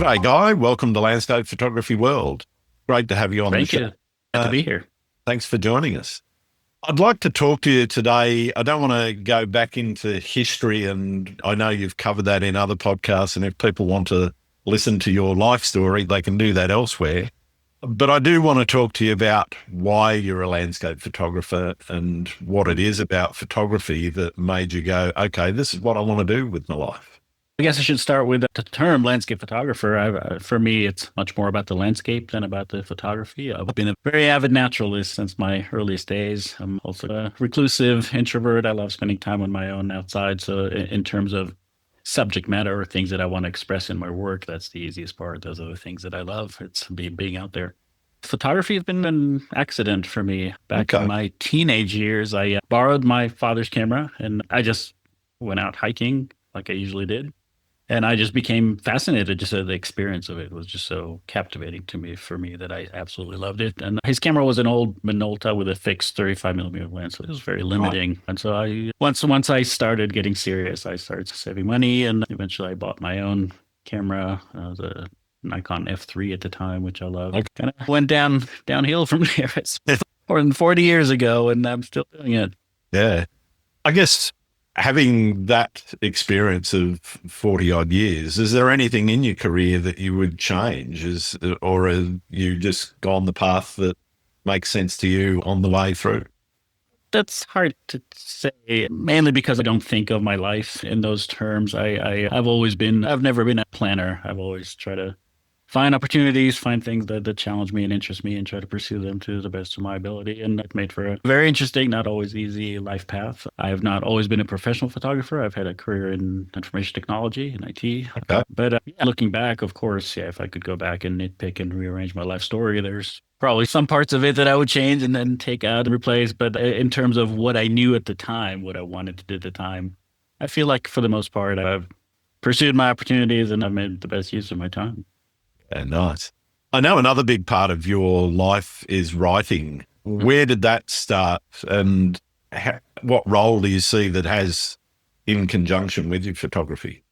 G'day, Guy. Welcome to Landscape Photography World. Great to have you on the Thank show. you. Glad to Uh, be here. Thanks for joining us. I'd like to talk to you today. I don't want to go back into history, and I know you've covered that in other podcasts. And if people want to listen to your life story, they can do that elsewhere. But I do want to talk to you about why you're a landscape photographer and what it is about photography that made you go, okay, this is what I want to do with my life. I guess I should start with the term landscape photographer. For me, it's much more about the landscape than about the photography. I've been a very avid naturalist since my earliest days. I'm also a reclusive introvert. I love spending time on my own outside. So, in terms of subject matter or things that I want to express in my work, that's the easiest part. Those are the things that I love. It's being out there. Photography has been an accident for me. Back in Okay. my teenage years, I borrowed my father's camera and I just went out hiking like I usually did. And I just became fascinated. Just the experience of it was just so captivating to me for me that I absolutely loved it. And his camera was an old Minolta with a fixed 35 millimeter lens, so it was very Right. limiting. And so I once I started getting serious, I started saving money, and eventually I bought my own camera. It was a Nikon F3 at the time, which I loved. Okay. Kind of went downhill from there. It's more than 40 years ago, and I'm still doing it. Yeah. I guess having that experience of 40 odd years, is there anything in your career that you would change? Or have you just gone the path that makes sense to you on the way through? That's hard to say, mainly because I don't think of my life in those terms. I've never been a planner. I've always tried to find opportunities, find things that challenge me and interest me and try to pursue them to the best of my ability. And it made for a very interesting, not always easy life path. I have not always been a professional photographer. I've had a career in information technology and IT. Okay. But yeah, looking back, of course, yeah, if I could go back and nitpick and rearrange my life story, there's probably some parts of it that I would change and then take out and replace. But in terms of what I knew at the time, what I wanted to do at the time, I feel like for the most part, I've pursued my opportunities and I've made the best use of my time. Yeah, nice. I know another big part of your life is writing. Mm. Where did that start, and what role do you see that has in conjunction with your photography?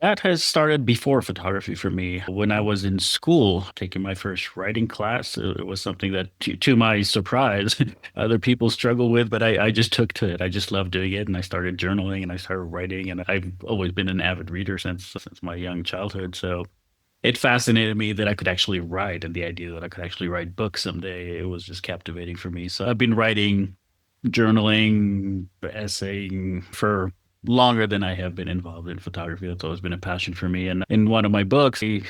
That has started before photography for me. When I was in school taking my first writing class, it was something that, to my surprise, other people struggle with, but I just took to it. I just loved doing it. And I started journaling and I started writing. And I've always been an avid reader since my young childhood. So it fascinated me that I could actually write and the idea that I could actually write books someday. It was just captivating for me. So I've been writing, journaling, essaying for longer than I have been involved in photography. That's always been a passion for me. And in one of my books, I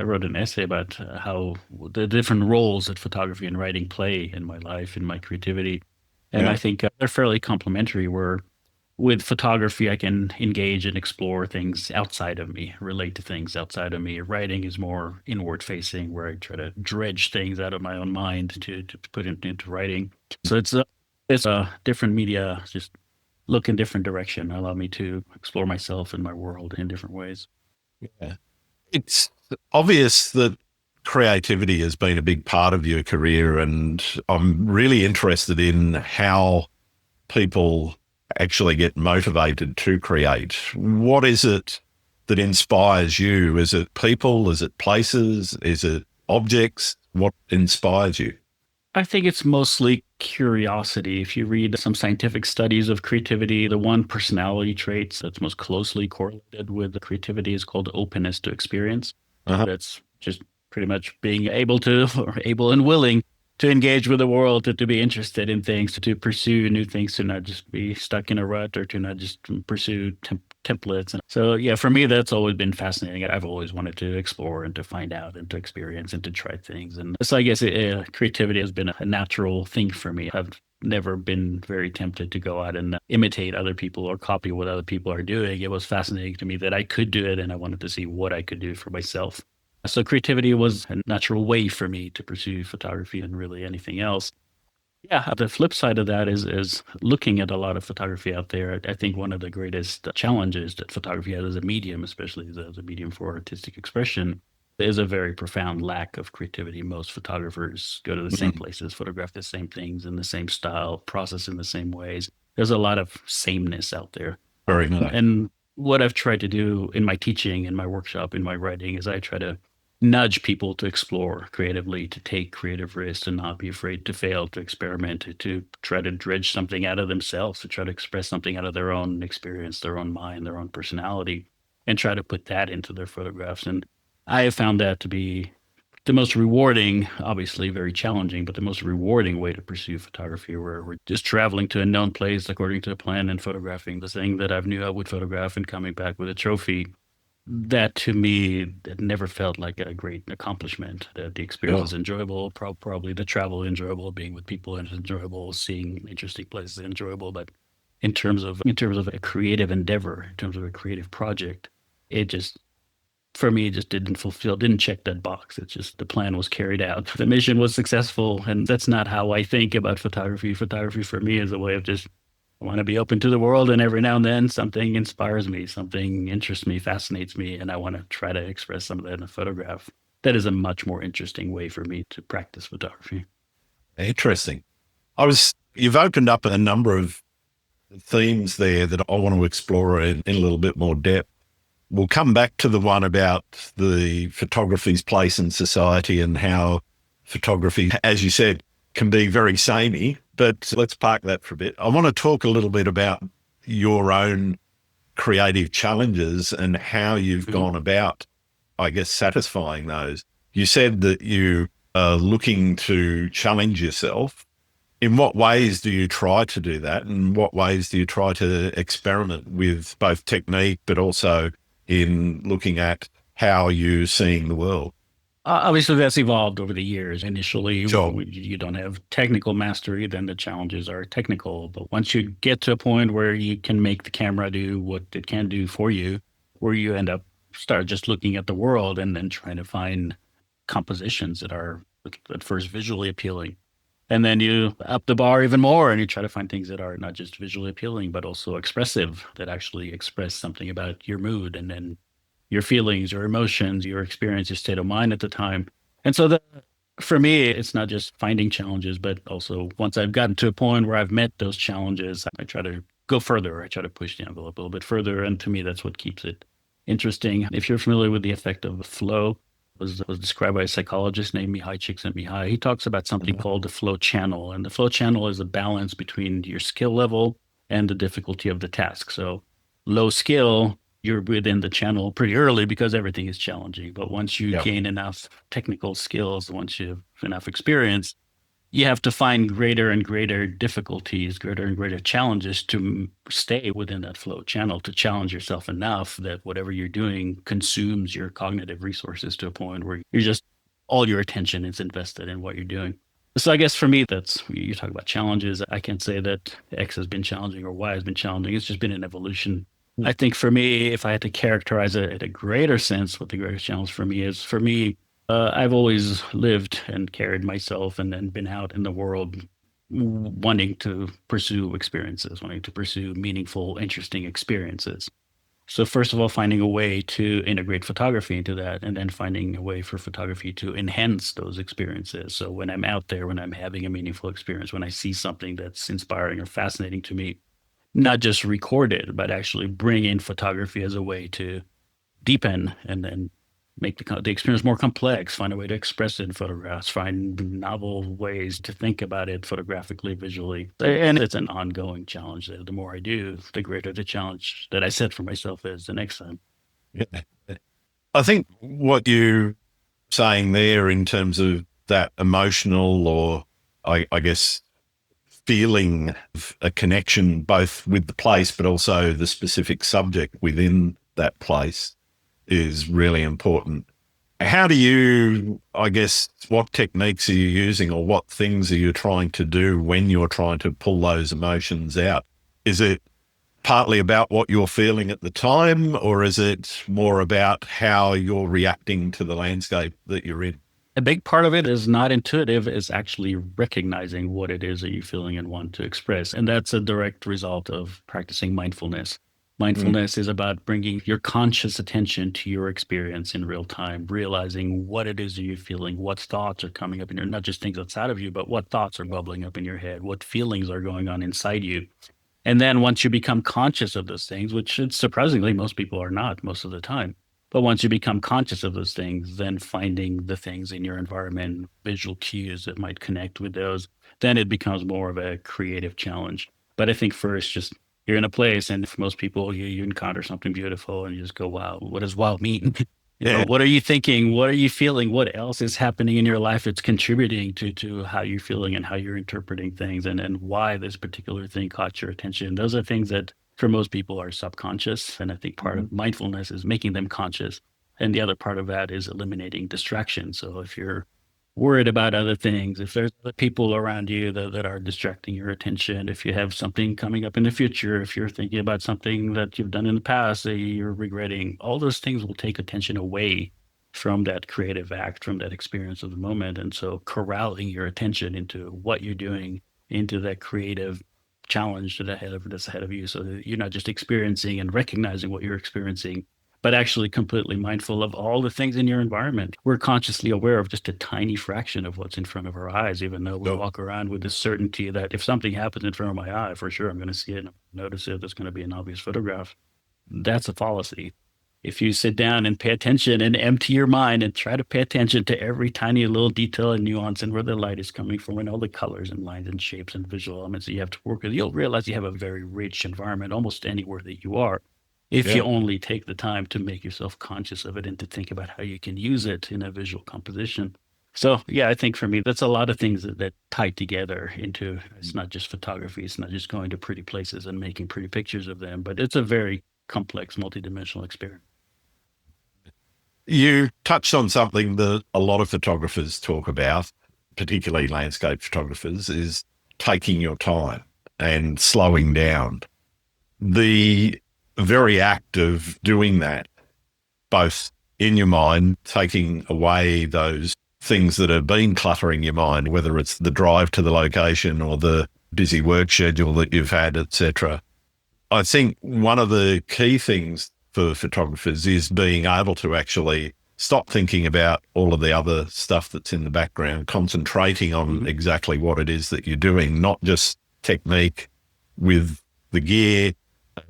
wrote an essay about how the different roles that photography and writing play in my life, in my creativity. And Yeah. I think they're fairly complementary, where with photography, I can engage and explore things outside of me, relate to things outside of me. Writing is more inward facing, where I try to dredge things out of my own mind to put into writing. So it's a different media, just look in different direction, allow me to explore myself and my world in different ways. Yeah. It's obvious that creativity has been a big part of your career, and I'm really interested in how people actually get motivated to create. What is it that inspires you? Is it people? Is it places? Is it objects? What inspires you? I think it's mostly curiosity. If you read some scientific studies of creativity, the one personality trait that's most closely correlated with creativity is called openness to experience. Uh-huh. That's just pretty much being able to, or able and willing to engage with the world, to be interested in things, to pursue new things, to not just be stuck in a rut or to not just pursue templates. And so, yeah, for me, that's always been fascinating. I've always wanted to explore and to find out and to experience and to try things. And so I guess creativity has been a natural thing for me. I've never been very tempted to go out and imitate other people or copy what other people are doing. It was fascinating to me that I could do it and I wanted to see what I could do for myself. So creativity was a natural way for me to pursue photography and really anything else. Yeah, the flip side of that is looking at a lot of photography out there. I think one of the greatest challenges that photography has as a medium, especially as a medium for artistic expression, is a very profound lack of creativity. Most photographers go to the same Mm, places, photograph the same things in the same style, process in the same ways. There's a lot of sameness out there. very much. And what I've tried to do in my teaching, in my workshop, in my writing is I try to nudge people to explore creatively, to take creative risks, to not be afraid to fail, to experiment, to try to dredge something out of themselves, to try to express something out of their own experience, their own mind, their own personality, and try to put that into their photographs. And I have found that to be the most rewarding, obviously very challenging, but the most rewarding way to pursue photography, where we're just traveling to a known place according to a plan and photographing the thing that I've knew I would photograph and coming back with a trophy. That to me, it never felt like a great accomplishment. That the experience Yeah. was enjoyable, probably the travel enjoyable, being with people is enjoyable, seeing interesting places enjoyable. But in terms of a creative endeavor, in terms of a creative project, it just for me, it just didn't check that box. It's just the plan was carried out. The mission was successful. And that's not how I think about photography. Photography for me is a way of just, I want to be open to the world. And every now and then something inspires me, something interests me, fascinates me. And I want to try to express some of that in a photograph. That is a much more interesting way for me to practice photography. Interesting. You've opened up a number of themes there that I want to explore in a little bit more depth. We'll come back to the one about the photography's place in society and how photography, as you said, can be very samey, but let's park that for a bit. I want to talk a little bit about your own creative challenges and how you've Mhm. gone about, I guess, satisfying those. You said that you are looking to challenge yourself. In what ways do you try to do that? And what ways do you try to experiment with both technique, but also in looking at how you're seeing the world? Obviously, that's evolved over the years. Initially, Sure. you don't have technical mastery, then the challenges are technical. But once you get to a point where you can make the camera do what it can do for you, where you end up start just looking at the world and then trying to find compositions that are at first visually appealing. And then you up the bar even more and you try to find things that are not just visually appealing, but also expressive, that actually express something about your mood and then your feelings, your emotions, your experience, your state of mind at the time. And so for me, it's not just finding challenges, but also once I've gotten to a point where I've met those challenges, I try to go further. I try to push the envelope a little bit further. And to me, that's what keeps it interesting. If you're familiar with the effect of flow, was described by a psychologist named Mihai Csikszentmihalyi. He talks about something Mhm. called the flow channel, and the flow channel is a balance between your skill level and the difficulty of the task. So, low skill, you're within the channel pretty early because everything is challenging. But once you Yeah. gain enough technical skills, once you have enough experience, you have to find greater and greater difficulties, greater and greater challenges to stay within that flow channel, to challenge yourself enough that whatever you're doing consumes your cognitive resources to a point where you're just all your attention is invested in what you're doing. So I guess for me, that's you talk about challenges. I can't say that X has been challenging or Y has been challenging. It's just been an evolution. I think for me, if I had to characterize it at a greater sense, what the greatest challenge for me is, for me, I've always lived and carried myself and been out in the world wanting to pursue experiences, wanting to pursue meaningful, interesting experiences. So, first of all, finding a way to integrate photography into that, and then finding a way for photography to enhance those experiences. So, when I'm out there, when I'm having a meaningful experience, when I see something that's inspiring or fascinating to me, not just record it, but actually bring in photography as a way to deepen and then make the experience more complex, find a way to express it in photographs, find novel ways to think about it photographically, visually. And it's an ongoing challenge. The more I do, the greater the challenge that I set for myself is the next time. Yeah. I think what you're saying there in terms of that emotional or I guess feeling of a connection both with the place but also the specific subject within that place is really important. How do you, I guess, what techniques are you using or what things are you trying to do when you're trying to pull those emotions out? Is it partly about what you're feeling at the time, or is it more about how you're reacting to the landscape that you're in? A big part of it is not intuitive, is actually recognizing what it is that you're feeling and want to express. And that's a direct result of practicing mindfulness. Mm. Mindfulness is about bringing your conscious attention to your experience in real time, realizing what it is that you're feeling, what thoughts are coming up in your, not just things outside of you, but what thoughts are bubbling up in your head, what feelings are going on inside you, And then once you become conscious of those things, which surprisingly most people are not most of the time, but once you become conscious of those things, then finding the things in your environment, visual cues that might connect with those, then it becomes more of a creative challenge. But I think first, just you're in a place, and for most people, you encounter something beautiful, and you just go, "Wow, what does wow mean?" Yeah. What are you thinking? What are you feeling? What else is happening in your life that's contributing to how you're feeling and how you're interpreting things, and why this particular thing caught your attention? Those are things that for most people are subconscious, and I think part Mhm. of mindfulness is making them conscious, and the other part of that is eliminating distraction. So if you're worried about other things, if there's other people around you that are distracting your attention, if you have something coming up in the future, if you're thinking about something that you've done in the past that you're regretting, all those things will take attention away from that creative act, from that experience of the moment. And so corralling your attention into what you're doing, into that creative challenge that's ahead of you, so that you're not just experiencing and recognizing what you're experiencing, but actually completely mindful of all the things in your environment. We're consciously aware of just a tiny fraction of what's in front of our eyes, even though we So, walk around with this certainty that if something happens in front of my eye, for sure I'm going to see it and notice it. There's going to be an obvious photograph. That's a fallacy. If you sit down and pay attention and empty your mind and try to pay attention to every tiny little detail and nuance and where the light is coming from and all the colors and lines and shapes and visual elements that you have to work with, you'll realize you have a very rich environment almost anywhere that you are. If you yeah. only take the time to make yourself conscious of it and to think about how you can use it in a visual composition. So, yeah, I think for me, that's a lot of things that tie together into it's not just photography, it's not just going to pretty places and making pretty pictures of them, but it's a very complex, multidimensional experience. You touched on something that a lot of photographers talk about, particularly landscape photographers, is taking your time and slowing down. The very act of doing that, both in your mind, taking away those things that have been cluttering your mind, whether it's the drive to the location or the busy work schedule that you've had, etc. I think one of the key things for photographers is being able to actually stop thinking about all of the other stuff that's in the background, concentrating on Mhm. exactly what it is that you're doing, not just technique with the gear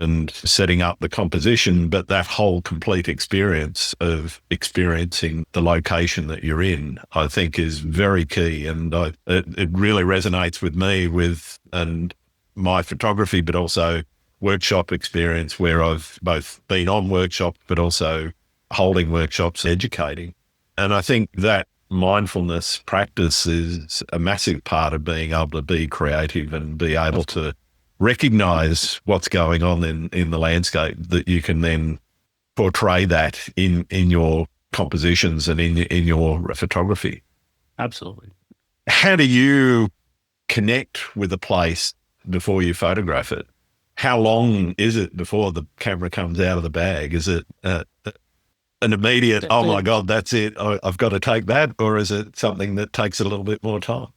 and setting up the composition, but that whole complete experience of experiencing the location that you're in, I think is very key. And it really resonates with me and my photography, but also workshop experience where I've both been on workshops, but also holding workshops, educating. And I think that mindfulness practice is a massive part of being able to be creative and be able to recognize what's going on in the landscape, that you can then portray that in your compositions and in your photography. Absolutely. How do you connect with a place before you photograph it? How long is it before the camera comes out of the bag? Is it an immediate, oh my God, that's it, I've got to take that? Or is it something that takes a little bit more time?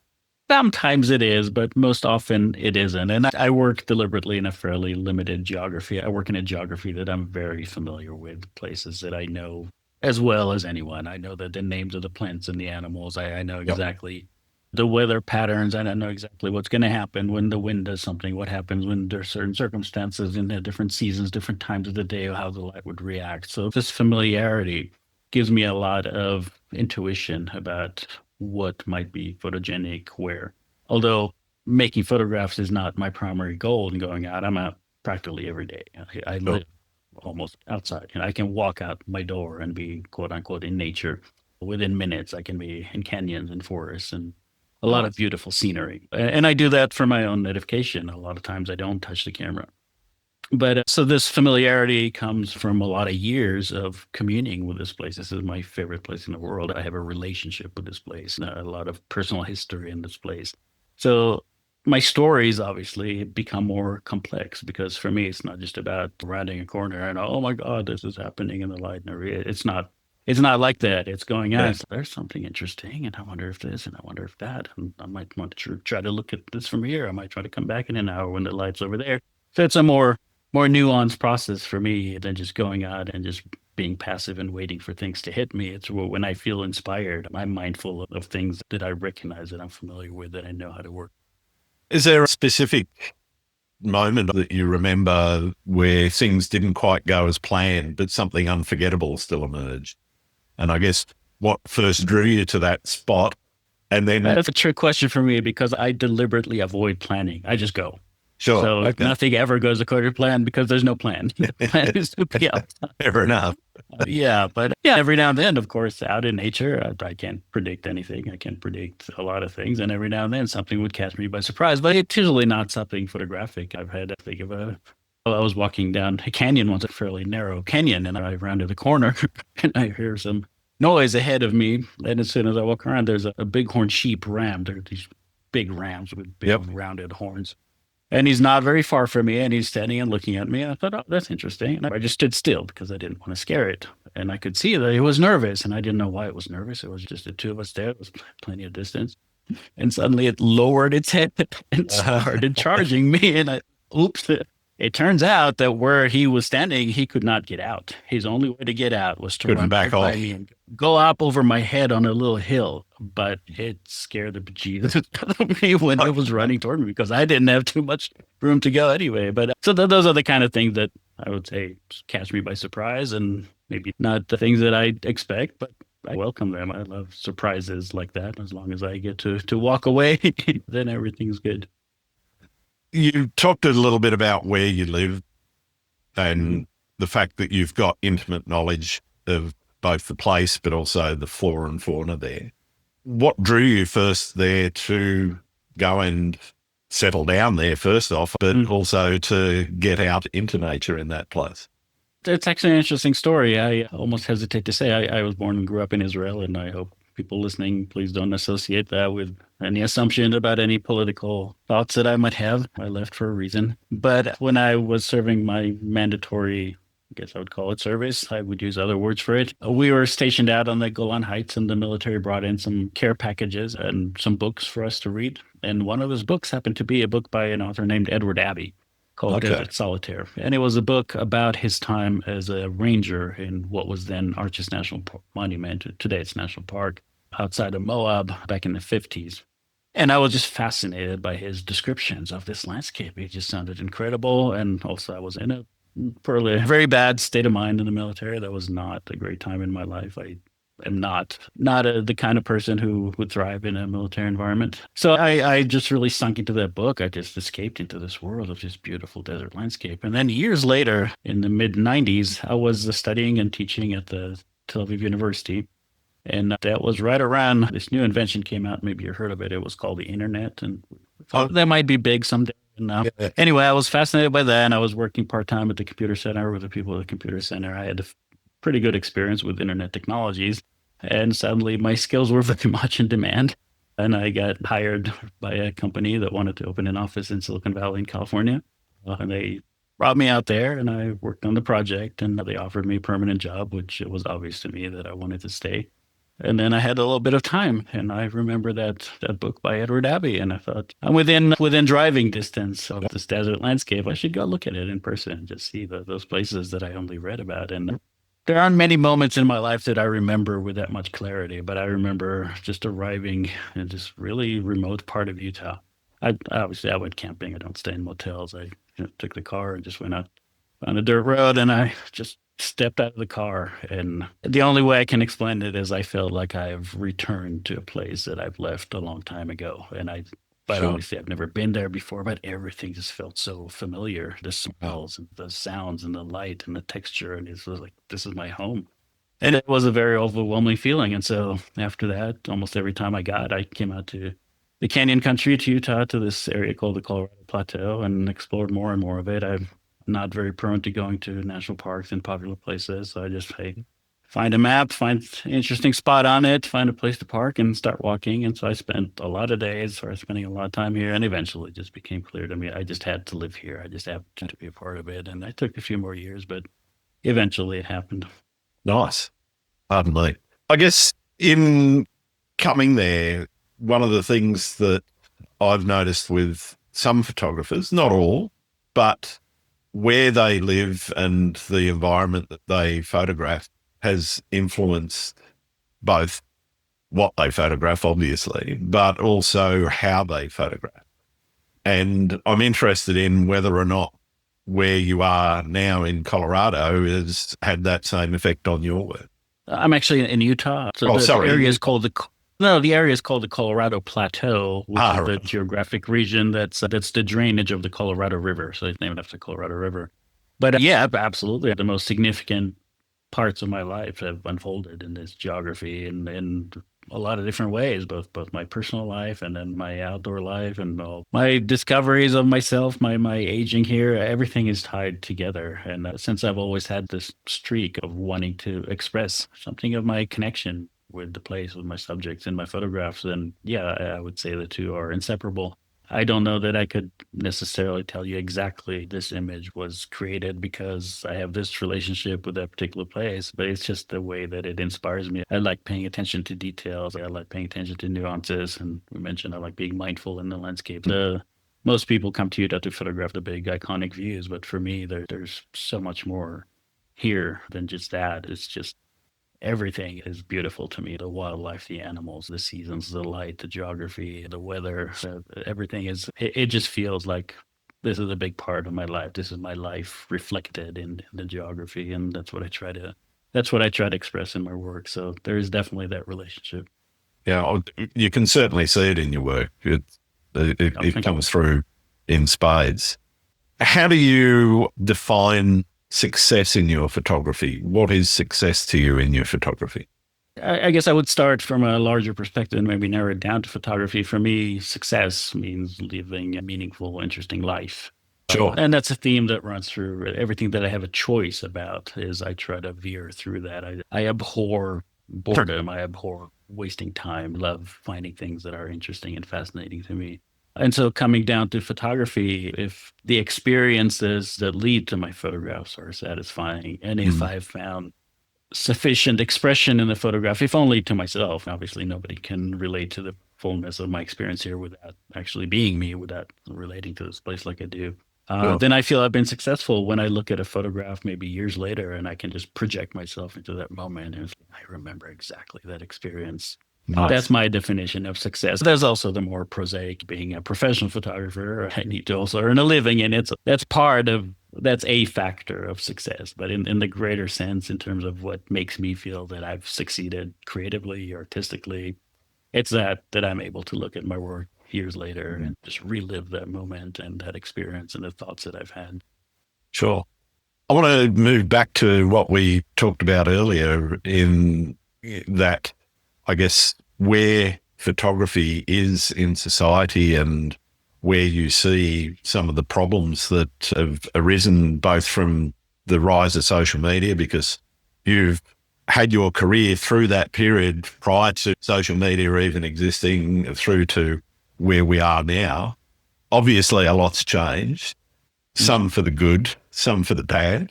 Sometimes it is, but most often it isn't. And I work deliberately in a fairly limited geography. I work in a geography that I'm very familiar with, places that I know as well as anyone. I know the names of the plants and the animals. I know Yep. exactly the weather patterns, and I know exactly what's going to happen when the wind does something, what happens when there's certain circumstances in the different seasons, different times of the day, how the light would react. So this familiarity gives me a lot of intuition about what might be photogenic where. Although making photographs is not my primary goal in going out, I'm out practically every day. I Sure. live almost outside. I can walk out my door and be quote unquote in nature. Within minutes, I can be in canyons and forests and a lot of Nice. beautiful scenery. And I do that for my own edification. A lot of times I don't touch the camera. But so this familiarity comes from a lot of years of communing with this place. This is my favorite place in the world. I have a relationship with this place, and a lot of personal history in this place. So my stories obviously become more complex because for me, it's not just about rounding a corner and oh my God, this is happening in the light. And it's not. It's not like that. It's going on. Yeah. It's, there's something interesting, and I wonder if this, and I wonder if that. And I might want to try to look at this from here. I might try to come back in an hour when the light's over there. So it's a more nuanced process for me than just going out and just being passive and waiting for things to hit me. It's when I feel inspired, I'm mindful of things that I recognize, that I'm familiar with, that I know how to work. Is there a specific moment that you remember where things didn't quite go as planned, but something unforgettable still emerged? And I guess what first drew you to that spot? And then, That's a trick question for me because I deliberately avoid planning. I just go. sure, So okay, nothing ever goes according to plan because there's no plan. The plan is to be out. fair enough. Yeah, but yeah, every now and then, of course, out in nature, I can't predict anything. I can't predict a lot of things, and every now and then, something would catch me by surprise. But it's usually not something photographic. I've had to think of a. Well, I was walking down a canyon once, a fairly narrow canyon, and I rounded the corner, and I hear some noise ahead of me. And as soon as I walk around, there's a bighorn sheep ram. There are these big rams with big Yep. rounded horns. And he's not very far from me, and he's standing and looking at me. And I thought, oh, that's interesting. And I just stood still because I didn't want to scare it. And I could see that he was nervous, and I didn't know why it was nervous. It was just the two of us there. It was plenty of distance. And suddenly it lowered its head and started charging me. And oops. It turns out that where he was standing, he could not get out. His only way to get out was to Couldn't run back right by off. me and go up over my head on a little hill. But it scared the bejesus out of me when it was running toward me because I didn't have too much room to go anyway. But so those are the kind of things that I would say catch me by surprise and maybe not the things that I expect, but I welcome them. I love surprises like that. As long as I get to walk away, then everything's good. You talked a little bit about where you live and the fact that you've got intimate knowledge of both the place, but also the flora and fauna there. What drew you first there to go and settle down there, first off, but also to get out into nature in that place? It's actually an interesting story. I almost hesitate to say I was born and grew up in Israel, and I hope people listening, please don't associate that with any assumption about any political thoughts that I might have. I left for a reason. But when I was serving my mandatory, I guess I would call it service, I would use other words for it. We were stationed out on the Golan Heights, and the military brought in some care packages and some books for us to read. And one of those books happened to be a book by an author named Edward Abbey called Okay. Desert Solitaire. And it was a book about his time as a ranger in what was then Arches National Monument. Today it's National Park outside of Moab back in the 50s. And I was just fascinated by his descriptions of this landscape. It just sounded incredible. And also, I was in a very bad state of mind in the military. That was not a great time in my life. I am not the kind of person who would thrive in a military environment. So I just really sunk into that book. I just escaped into this world of this beautiful desert landscape. And then years later, in the mid 90s, I was studying and teaching at the Tel Aviv University. And that was right around this new invention came out. Maybe you heard of it. It was called the internet. And that might be big someday. And, Yeah. anyway, I was fascinated by that. And I was working part time at the computer center with the people at the computer center. I had a pretty good experience with internet technologies. And suddenly my skills were very much in demand. And I got hired by a company that wanted to open an office in Silicon Valley in California. And they brought me out there and I worked on the project and they offered me a permanent job, which it was obvious to me that I wanted to stay. And then I had a little bit of time, and I remember that book by Edward Abbey, and I thought I'm within driving distance of this desert landscape. I should go look at it in person and just see those places that I only read about. And there aren't many moments in my life that I remember with that much clarity, but I remember just arriving in this really remote part of Utah. I went camping. I don't stay in motels. I took the car and just went out on a dirt road, and I just stepped out of the car. And the only way I can explain it is I felt like I've returned to a place that I've left a long time ago. But Sure. obviously I've never been there before, but everything just felt so familiar. The smells and the sounds and the light and the texture. And it was like, this is my home. And it was a very overwhelming feeling. And so after that, almost every time I came out to the canyon country, to Utah, to this area called the Colorado Plateau, and explored more and more of it. I'm not very prone to going to national parks and popular places. So I just find a map, find an interesting spot on it, find a place to park and start walking. And so I spent a lot of days spending a lot of time here. And eventually it just became clear to me I just had to live here. I just had to be a part of it. And it took a few more years, but eventually it happened. Nice. Pardon me. I guess in coming there, one of the things that I've noticed with some photographers, not all, but where they live and the environment that they photograph has influenced both what they photograph, obviously, but also how they photograph. And I'm interested in whether or not where you are now in Colorado has had that same effect on your work. I'm actually in Utah. So Oh, the sorry, area is Utah. called no, the area is called the Colorado Plateau, which is Ah, the right. geographic region that's the drainage of the Colorado River. So it's named after the Colorado River. But yeah, absolutely. The most significant parts of my life have unfolded in this geography in a lot of different ways, both my personal life and then my outdoor life and all my discoveries of myself, my aging here. Everything is tied together. And since I've always had this streak of wanting to express something of my connection with the place, with my subjects in my photographs, then yeah, I would say the two are inseparable. I don't know that I could necessarily tell you exactly this image was created because I have this relationship with that particular place, but it's just the way that it inspires me. I like paying attention to details. I like paying attention to nuances. And we mentioned I like being mindful in the landscape. Most people come to Utah to photograph the big iconic views, but for me, there's so much more here than just that. It's just everything is beautiful to me. The wildlife, the animals, the seasons, the light, the geography, the weather, everything it just feels like this is a big part of my life. This is my life reflected in the geography. And that's what I try to express in my work. So there is definitely that relationship. Yeah, you can certainly see it in your work. Oh, It thank you. comes through in spades. How do you define success in your photography? What is success to you in your photography? I guess I would start from a larger perspective and maybe narrow it down to photography. For me, success means living a meaningful, interesting life. Sure. And that's a theme that runs through everything that I have a choice about is I try to veer through that. I abhor boredom. I abhor wasting time, love finding things that are interesting and fascinating to me. And so coming down to photography, if the experiences that lead to my photographs are satisfying, and if Mm. I've found sufficient expression in the photograph, if only to myself. Obviously, nobody can relate to the fullness of my experience here without actually being me, without relating to this place like I do. Sure. Then I feel I've been successful when I look at a photograph maybe years later and I can just project myself into that moment. And I remember exactly that experience. That's Nice. my definition of success. There's also the more prosaic being a professional photographer. I need to also earn a living, and that's a factor of success. But in the greater sense, in terms of what makes me feel that I've succeeded creatively, artistically, it's that I'm able to look at my work years later Mm. and just relive that moment and that experience and the thoughts that I've had. Sure. I want to move back to what we talked about earlier in that, I guess, where photography is in society and where you see some of the problems that have arisen both from the rise of social media, because you've had your career through that period prior to social media even existing through to where we are now. Obviously, a lot's changed, Mhm. some for the good, some for the bad.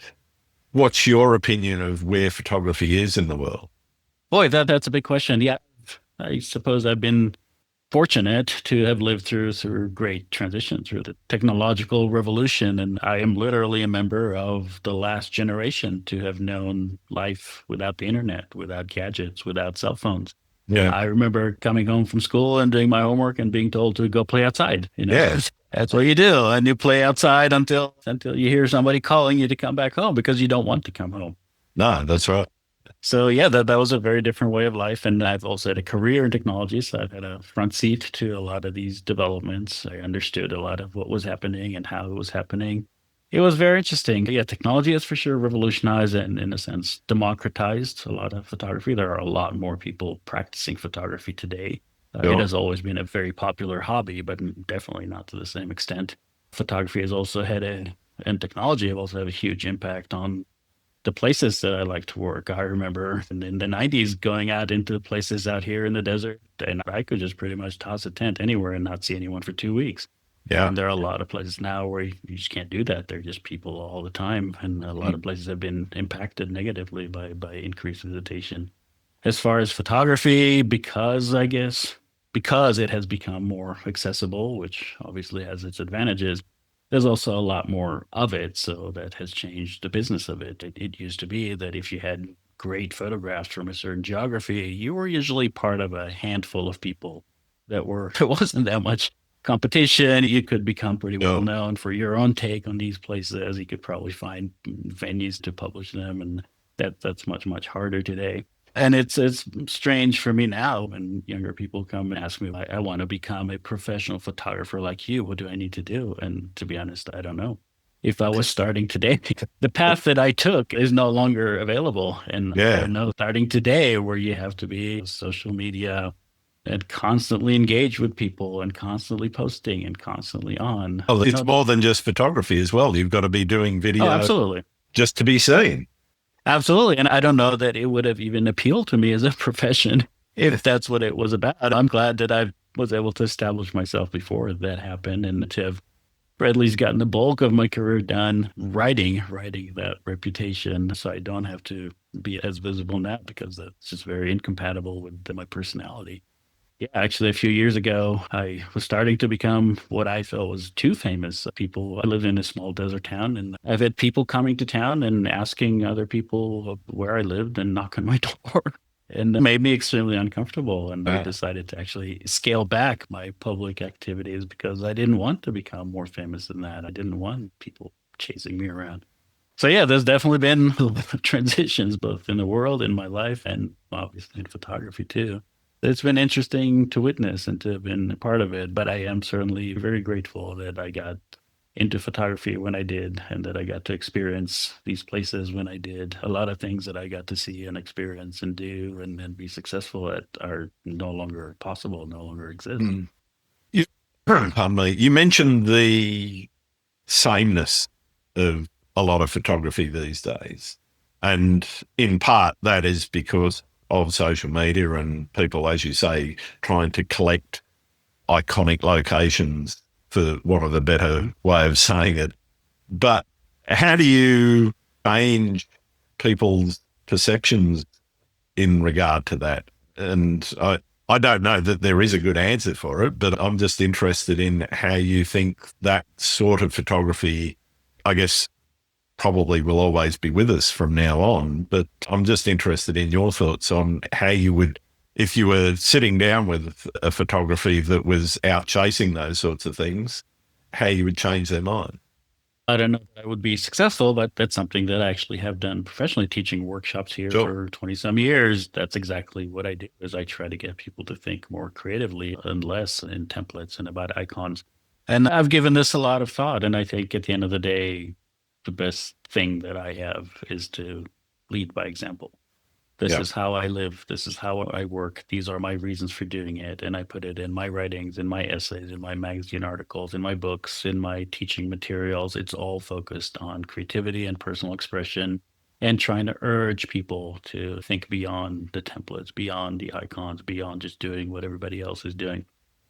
What's your opinion of where photography is in the world? Boy, that's a big question. Yeah, I suppose I've been fortunate to have lived through great transition through the technological revolution, and I am literally a member of the last generation to have known life without the internet, without gadgets, without cell phones. Yeah. I remember coming home from school and doing my homework and being told to go play outside. Yeah. That's what you do, and you play outside until you hear somebody calling you to come back home because you don't want to come home. No, that's right. So yeah, that was a very different way of life. And I've also had a career in technology. So I've had a front seat to a lot of these developments. I understood a lot of what was happening and how it was happening. It was very interesting. Yeah, technology has for sure revolutionized and in a sense democratized a lot of photography. There are a lot more people practicing photography today. It Sure. has always been a very popular hobby, but definitely not to the same extent. Photography has also had and technology have also had a huge impact on the places that I like to work. I remember in the 90s going out into the places out here in the desert, and I could just pretty much toss a tent anywhere and not see anyone for 2 weeks. Yeah. And there are a lot of places now where you just can't do that. They're just people all the time. And a lot of Mm. places have been impacted negatively by increased visitation. As far as photography, because it has become more accessible, which obviously has its advantages, there's also a lot more of it. So that has changed the business of it. It used to be that if you had great photographs from a certain geography, you were usually part of a handful of people that were, there wasn't that much competition, you could become pretty well Yeah. known for your own take on these places. You could probably find venues to publish them, and that's much harder today. And it's strange for me now when younger people come and ask me, I want to become a professional photographer like you. What do I need to do? And to be honest, I don't know. If I was starting today, the path that I took is no longer available. And I Yeah. don't know, starting today, where you have to be social media and constantly engage with people and constantly posting and constantly on. Oh, it's more than just photography as well. You've got to be doing Oh, video absolutely. just to be seen. Absolutely. And I don't know that it would have even appealed to me as a profession if that's what it was about. I'm glad that I was able to establish myself before that happened and to have at least gotten the bulk of my career done writing that reputation so I don't have to be as visible now because that's just very incompatible with my personality. Yeah, actually, a few years ago, I was starting to become what I felt was too famous. People, I live in a small desert town, and I've had people coming to town and asking other people where I lived and knock on my door. And it made me extremely uncomfortable. And I Wow. decided to actually scale back my public activities because I didn't want to become more famous than that. I didn't want people chasing me around. So, yeah, there's definitely been transitions both in the world, in my life, and obviously in photography too. It's been interesting to witness and to have been a part of it, but I am certainly very grateful that I got into photography when I did and that I got to experience these places when I did. A lot of things that I got to see and experience and do and be successful at are no longer possible, no longer exist. Mm. You, pardon me. You mentioned the sameness of a lot of photography these days. And in part, that is because of social media and people, as you say, trying to collect iconic locations, for want of a better way of saying it. But how do you change people's perceptions in regard to that? And I don't know that there is a good answer for it, but I'm just interested in how you think that sort of photography, I guess, probably will always be with us from now on. But I'm just interested in your thoughts on how you would, if you were sitting down with a photography that was out chasing those sorts of things, how you would change their mind. I don't know that I would be successful, but that's something that I actually have done professionally, teaching workshops here Sure. for 20 some years. That's exactly what I do is I try to get people to think more creatively and less in templates and about icons. And I've given this a lot of thought. And I think at the end of the day, the best thing that I have is to lead by example. This Yeah. is how I live. This is how I work. These are my reasons for doing it. And I put it in my writings, in my essays, in my magazine articles, in my books, in my teaching materials. It's all focused on creativity and personal expression and trying to urge people to think beyond the templates, beyond the icons, beyond just doing what everybody else is doing.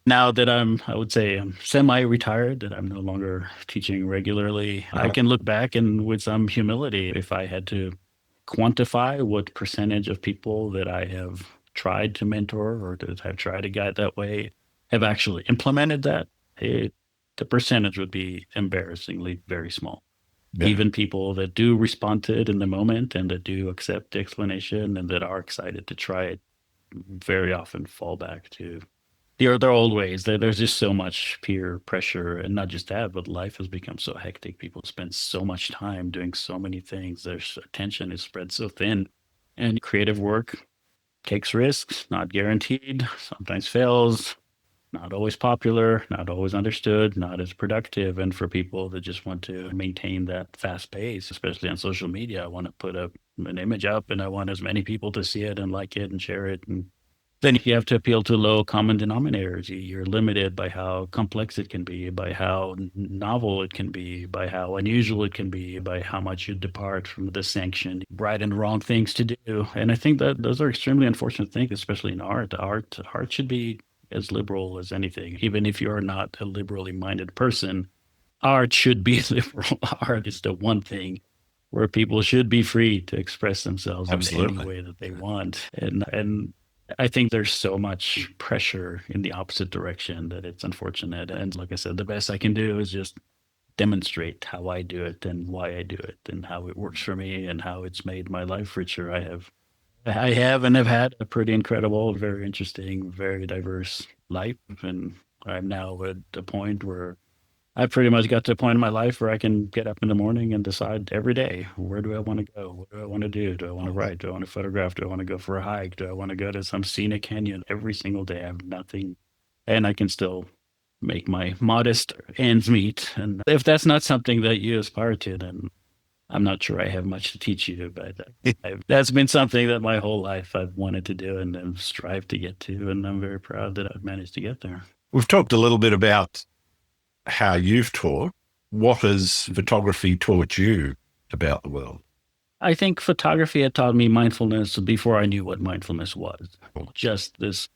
Now that I would say I'm semi-retired, that I'm no longer teaching regularly, I can look back and with some humility, if I had to quantify what percentage of people that I have tried to mentor or that have tried to guide that way have actually implemented that, the percentage would be embarrassingly very small. Yeah. Even people that do respond to it in the moment and that do accept the explanation and that are excited to try it very often fall back to their old ways. There's just so much peer pressure, and not just that, but life has become so hectic. People spend so much time doing so many things. Their attention is spread so thin, and creative work takes risks, not guaranteed, sometimes fails, not always popular, not always understood, not as productive. And for people that just want to maintain that fast pace, especially on social media, I want to put an image up and I want as many people to see it and like it and share it. And then you have to appeal to low common denominators. You're limited by how complex it can be, by how novel it can be, by how unusual it can be, by how much you depart from the sanctioned right and wrong things to do. And I think that those are extremely unfortunate things, especially in art. Art should be as liberal as anything. Even if you're not a liberally minded person, art should be liberal. Art is the one thing where people should be free to express themselves in any Absolutely. way that they want. And I think there's so much pressure in the opposite direction that it's unfortunate. And like I said, the best I can do is just demonstrate how I do it and why I do it and how it works for me and how it's made my life richer. I have and have had a pretty incredible, very interesting, very diverse life. And I'm now at the point where I pretty much got to a point in my life where I can get up in the morning and decide every day, where do I want to go? What do I want to do? Do I want to write? Do I want to photograph? Do I want to go for a hike? Do I want to go to some scenic canyon? Every single day, I have nothing, and I can still make my modest ends meet. And if that's not something that you aspire to, then I'm not sure I have much to teach you. But that's been something that my whole life I've wanted to do and have strived to get to, and I'm very proud that I've managed to get there. We've talked a little bit about how you've taught. What has photography taught you about the world? I think photography had taught me mindfulness before I knew what mindfulness was. Just this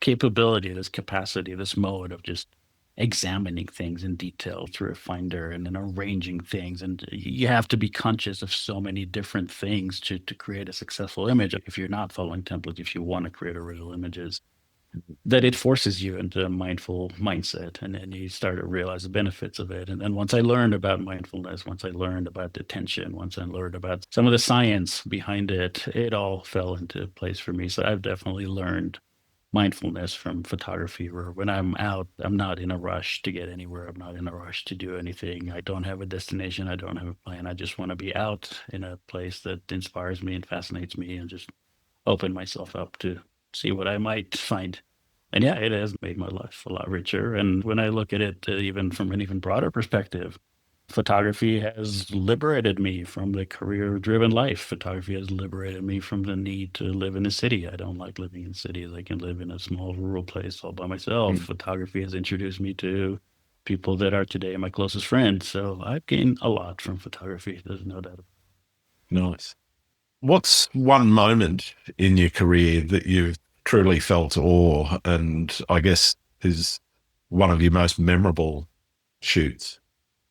capability, this capacity, this mode of just examining things in detail through a finder and then arranging things. And you have to be conscious of so many different things to create a successful image. If you're not following templates, if you want to create original images, that it forces you into a mindful mindset, and then you start to realize the benefits of it. And then once I learned about mindfulness, once I learned about attention, once I learned about some of the science behind it, it all fell into place for me. So I've definitely learned mindfulness from photography, where when I'm out, I'm not in a rush to get anywhere. I'm not in a rush to do anything. I don't have a destination. I don't have a plan. I just want to be out in a place that inspires me and fascinates me, and just open myself up to see what I might find. And yeah, it has made my life a lot richer. And when I look at it, even from an even broader perspective, photography has liberated me from the career driven life. Photography has liberated me from the need to live in a city. I don't like living in cities. I can live in a small rural place all by myself. Mm. Photography has introduced me to people that are today my closest friends. So I've gained a lot from photography. There's no doubt. Nice. What's one moment in your career that you've truly felt awe and I guess is one of your most memorable shoots?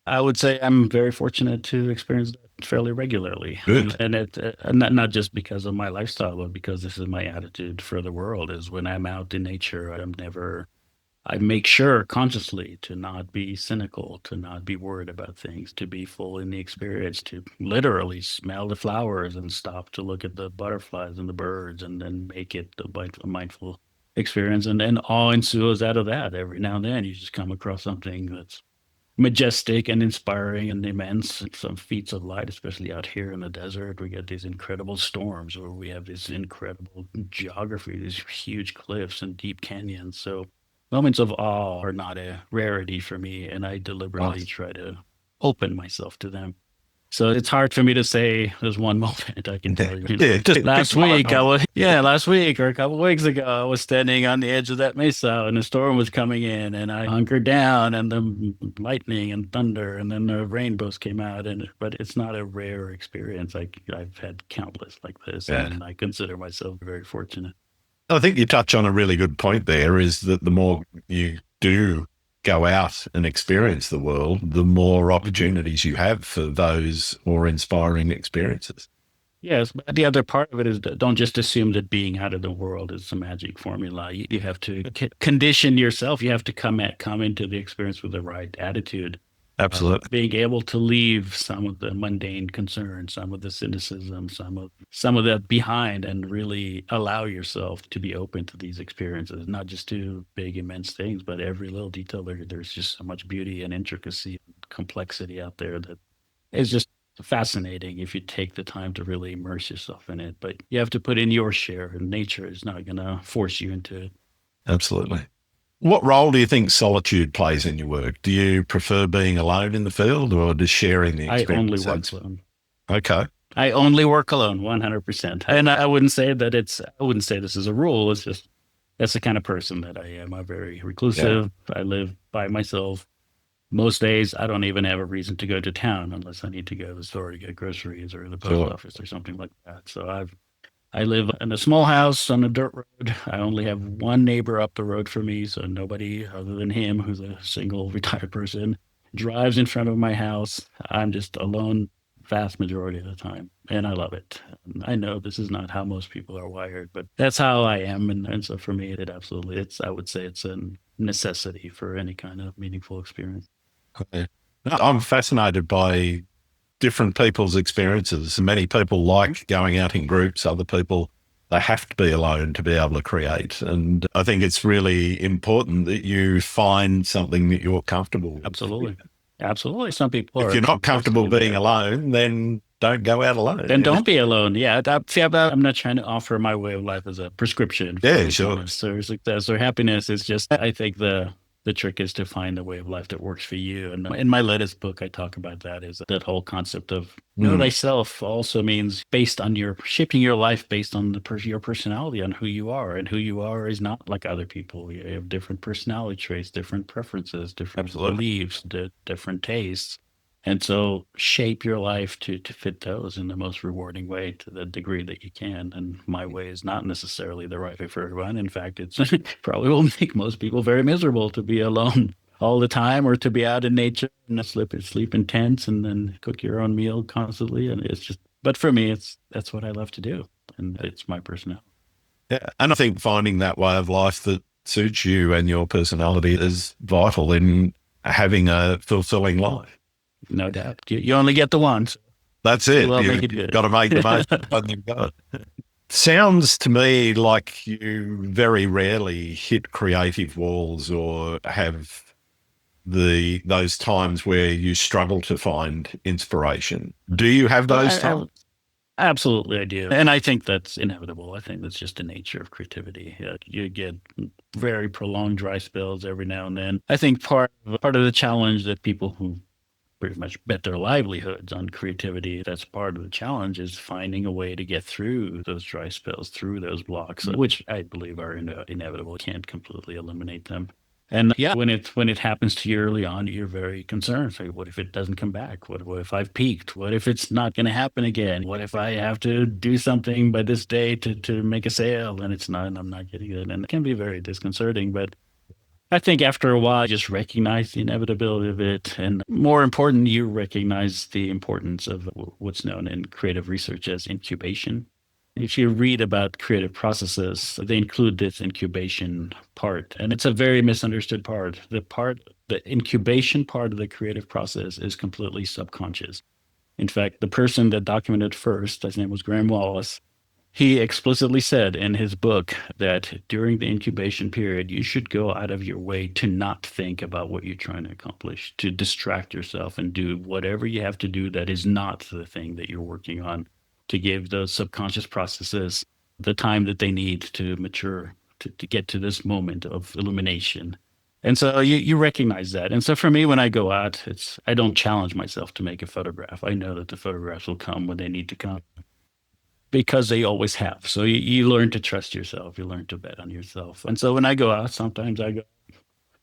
I would say I'm very fortunate to experience that fairly regularly, Good. and it not just because of my lifestyle, but because this is my attitude for the world. Is when I'm out in nature, I make sure consciously to not be cynical, to not be worried about things, to be full in the experience, to literally smell the flowers and stop to look at the butterflies and the birds, and then make it a mindful experience. And then awe ensues out of that. Every now and then, you just come across something that's majestic and inspiring and immense. Some feats of light, especially out here in the desert, we get these incredible storms, or we have this incredible geography, these huge cliffs and deep canyons. So moments of awe are not a rarity for me, and I deliberately Nice. try to open myself to them. So it's hard for me to say there's one moment I can tell you. Yeah, just Last pick one. week last week or a couple of weeks ago, I was standing on the edge of that mesa and the storm was coming in, and I hunkered down, and the lightning and thunder and then the rainbows came out, but it's not a rare experience. I've had countless like this, Yeah. and I consider myself very fortunate. I think you touch on a really good point there is that the more you do go out and experience the world, the more opportunities you have for those more inspiring experiences. Yes, but the other part of it is that don't just assume that being out of the world is a magic formula. You have to condition yourself. You have to come into the experience with the right attitude. Absolutely. Being able to leave some of the mundane concerns, some of the cynicism, some of that behind, and really allow yourself to be open to these experiences, not just to big, immense things, but every little detail. There's just so much beauty and intricacy and complexity out there that is just fascinating if you take the time to really immerse yourself in it. But you have to put in your share, and nature is not going to force you into it. Absolutely. What role do you think solitude plays in your work? Do you prefer being alone in the field or just sharing the I only experience? work alone. Okay. I only work alone 100%. And I wouldn't say that I wouldn't say this is a rule. It's just, that's the kind of person that I am. I'm very Yeah. reclusive. I live by myself. Most days, I don't even have a reason to go to town unless I need to go to the store to get groceries or the post Sure. office or something like that. So I live in a small house on a dirt road. I only have one neighbor up the road from me, so nobody other than him, who's a single retired person, drives in front of my house. I'm just alone vast majority of the time, and I love it. I know this is not how most people are wired, but that's how I am, and so for me, it absolutely, I would say it's a necessity for any kind of meaningful experience. Okay. No, I'm fascinated by different people's experiences. Many people like going out in groups. Other people they have to be alone to be able to create. And I think it's really important that you find something that you're comfortable with. Absolutely. Absolutely. Some people If are you're not comfortable compulsively being there. alone, then don't go out alone. Then don't be alone. Yeah, I'm not trying to offer my way of life as a prescription for Yeah, sure. happiness or success or happiness. Is just, I think the trick is to find a way of life that works for you. And in my latest book, I talk about that, is that whole concept of know Mm, thyself also means based on your shaping your life based on your personality, on who you are, and who you are is not like other people. You have different personality traits, different preferences, different absolutely. beliefs, different tastes. And so shape your life to fit those in the most rewarding way to the degree that you can. And my way is not necessarily the right way for everyone. In fact, it's probably will make most people very miserable to be alone all the time, or to be out in nature and sleep in tents and then cook your own meal constantly. And it's just, but for me, that's what I love to do. And it's my personality. Yeah. And I think finding that way of life that suits you and your personality is vital in having a fulfilling life. No doubt. You only get the once. That's May it. well make You've it got to make the most good. of what you've got. Sounds to me like you very rarely hit creative walls or have those times where you struggle to find inspiration. Do you have those times? Absolutely, I do. And I think that's inevitable. I think that's just the nature of creativity. You get very prolonged dry spells every now and then. I think part of the challenge that people who pretty much bet their livelihoods on creativity, that's part of the challenge, is finding a way to get through those dry spells, through those blocks, which I believe are inevitable. Can't completely eliminate them. And yeah, when it happens to you early on, you're very concerned. Like, what if it doesn't come back? What if I've peaked? What if it's not going to happen again? What if I have to do something by this day to make a sale and it's not, and I'm not getting it? And it can be very disconcerting. But I think after a while, you just recognize the inevitability of it. And more important, you recognize the importance of what's known in creative research as incubation. If you read about creative processes, they include this incubation part, and it's a very misunderstood part. The incubation part of the creative process is completely subconscious. In fact, the person that documented first, his name was Graham Wallace, he explicitly said in his book that during the incubation period, you should go out of your way to not think about what you're trying to accomplish, to distract yourself and do whatever you have to do that is not the thing that you're working on, to give those subconscious processes the time that they need to mature, to get to this moment of illumination. And so you recognize that. And so for me, when I go out, I don't challenge myself to make a photograph. I know that the photographs will come when they need to come because they always have. So you learn to trust yourself. You learn to bet on yourself. And so when I go out, sometimes I go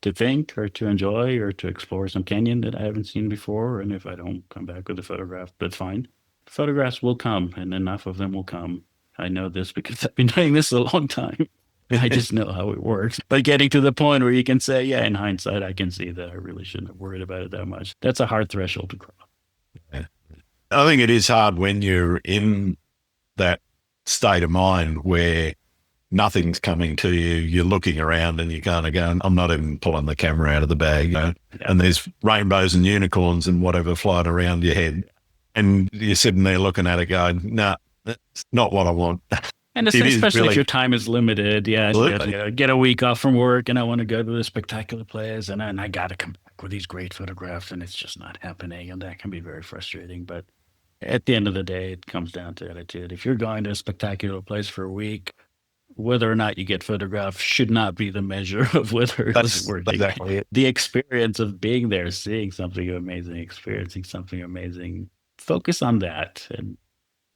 to think or to enjoy or to explore some canyon that I haven't seen before. And if I don't come back with a photograph, that's fine. Photographs will come, and enough of them will come. I know this because I've been doing this a long time. I just know how it works. But getting to the point where you can say, yeah, in hindsight, I can see that I really shouldn't have worried about it that much. That's a hard threshold to cross. Yeah. I think it is hard when you're in that state of mind where nothing's coming to you. You're looking around and you're kind of going, I'm not even pulling the camera out of the bag, Yeah. and there's rainbows and unicorns and whatever flying around your head. And you're sitting there looking at it going, no, that's not what I want. And It is especially if really, your time is limited. Yeah, you have absolutely. to get a week off from work and I want to go to the spectacular place and I got to come back with these great photographs and it's just not happening. And that can be very frustrating. But at the end of the day, it comes down to attitude. If you're going to a spectacular place for a week, whether or not you get photographed should not be the measure of whether it was That's worthy. exactly it. The experience of being there, seeing something amazing, experiencing something amazing, focus on that, and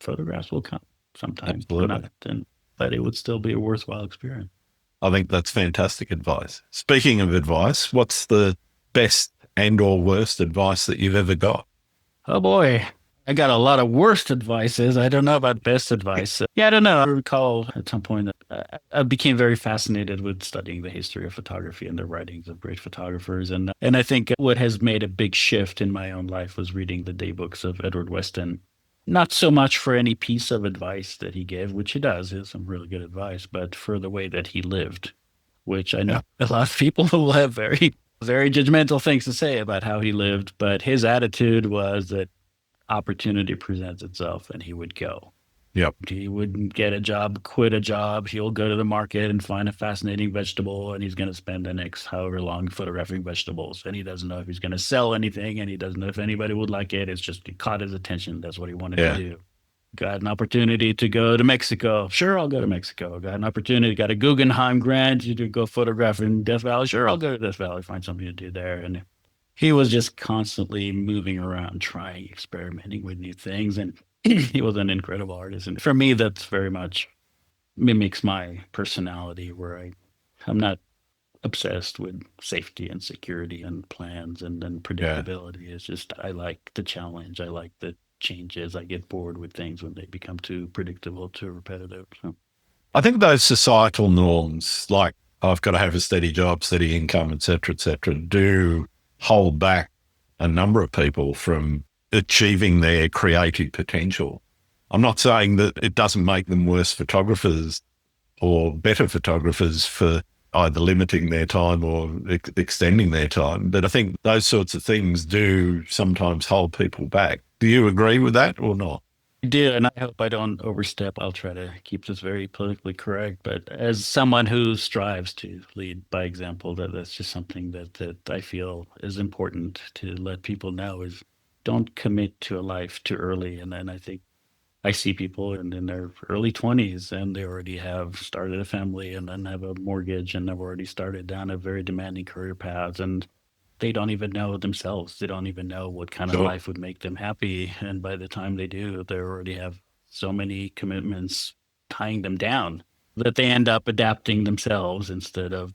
photographs will come sometimes or Absolutely. not, and but it would still be a worthwhile experience. I think that's fantastic advice. Speaking of advice, what's the best and or worst advice that you've ever got? Oh boy. I got a lot of worst advices. I don't know about best advice. Yeah, I don't know. I recall at some point that I became very fascinated with studying the history of photography and the writings of great photographers. And I think what has made a big shift in my own life was reading the daybooks of Edward Weston. Not so much for any piece of advice that he gave, which he does, is some really good advice, but for the way that he lived, which I know Yeah, a lot of people will have very, very judgmental things to say about how he lived. But his attitude was that opportunity presents itself and he would go. Yep. He wouldn't get a job, quit a job. He'll go to the market and find a fascinating vegetable, and he's going to spend the next however long photographing vegetables. And he doesn't know if he's going to sell anything, and he doesn't know if anybody would like it. It's just it caught his attention. That's what he wanted to Yeah. do. Got an opportunity to go to Mexico. Sure, I'll go to Mexico. Got an opportunity, got a Guggenheim grant to go photograph in Death Valley. Sure, I'll go to Death Valley, find something to do there. And he was just constantly moving around, trying, experimenting with new things. And he was an incredible artist. And for me, that's very much mimics my personality where I'm not obsessed with safety and security and plans and Yeah. predictability. It's just I like the challenge. I like the changes. I get bored with things when they become too predictable, too repetitive. So I think those societal norms, like I've got to have a steady job, steady income, et cetera, do hold back a number of people from achieving their creative potential. I'm not saying that it doesn't make them worse photographers or better photographers for either limiting their time or extending their time, but I think those sorts of things do sometimes hold people back. Do you agree with that or not? I do, and I hope I don't overstep. I'll try to keep this very politically correct. But as someone who strives to lead by example, that's just something that I feel is important to let people know is don't commit to a life too early. And then I think I see people in their early 20s and they already have started a family and then have a mortgage and they've already started down a very demanding career path. And they don't even know themselves. They don't even know what kind of Sure. life would make them happy. And by the time they do, they already have so many commitments tying them down that they end up adapting themselves instead of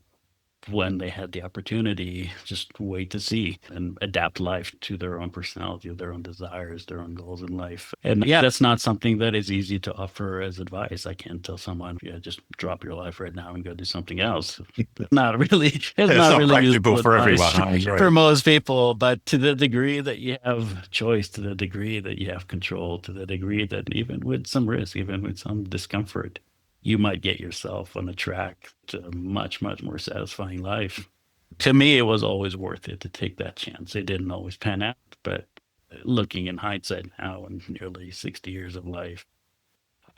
when they had the opportunity, just wait to see and adapt life to their own personality, their own desires, their own goals in life. And yeah, that's not something that is easy to offer as advice. I can't tell someone, yeah, just drop your life right now and go do something else. Not really, it's It's not not really practical useful for everyone. advice I agree. for most people. But to the degree that you have choice, to the degree that you have control, to the degree that even with some risk, even with some discomfort, you might get yourself on a track to a much, much more satisfying life. To me, it was always worth it to take that chance. It didn't always pan out, but looking in hindsight now in nearly 60 years of life,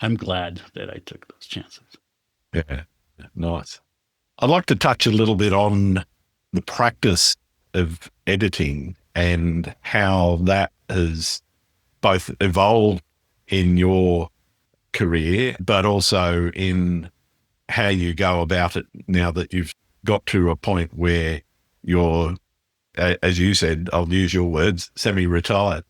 I'm glad that I took those chances. Yeah. Nice. I'd like to touch a little bit on the practice of editing and how that has both evolved in your career, but also in how you go about it now that you've got to a point where you're, as you said, I'll use your words, semi-retired.